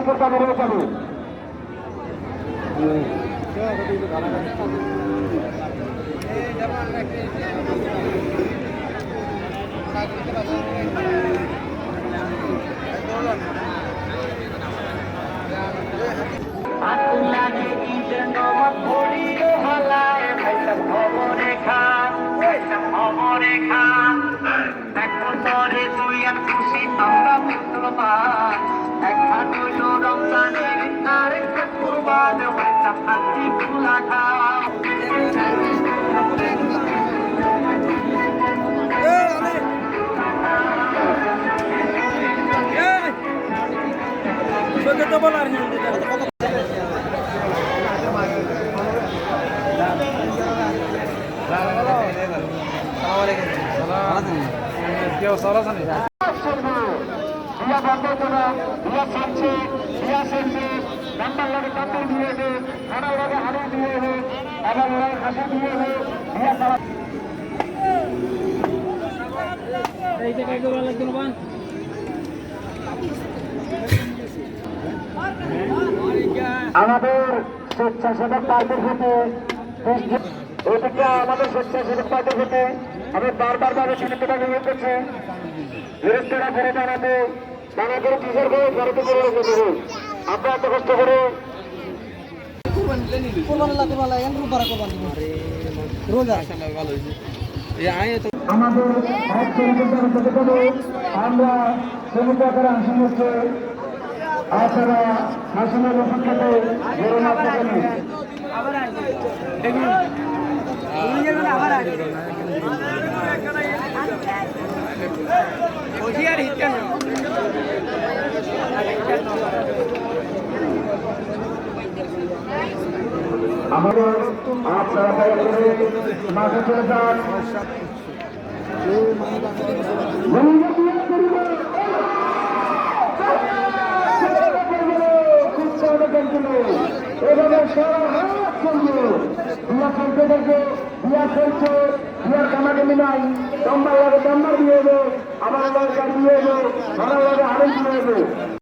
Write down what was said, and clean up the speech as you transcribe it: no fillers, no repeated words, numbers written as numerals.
বাইকের কাজে রয়ে যাবে। আমাদের স্বেচ্ছাসেবক পার্টির হতে আমাদের স্বেচ্ছাসেবক পার্টির হতে আমি বারবার ভাবে চিন্তিতভাবে অনুরোধ করছি ফেরেস্তারা ঘুরে দাঁড়াতে দাঁড়া করে কিসের করে ঘরেতে করে রেখে দেবো। আমরা এত কষ্ট করে আমাদের আমরা শ্রমিক আকারে আসন হচ্ছে আপনারা আসনের অপেক্ষাতে আমাদের আপনারা মাঠে চলে যান। এভাবে সারা হাত চলবে দিয়া খেলতে দেখে দিয়া খেলছে দিয়ার কামাকামি নাই দম্বার লাগে দম্বার দিয়ে আবার গাড়ি দিয়ে আবার লাগে আরেক দিয়ে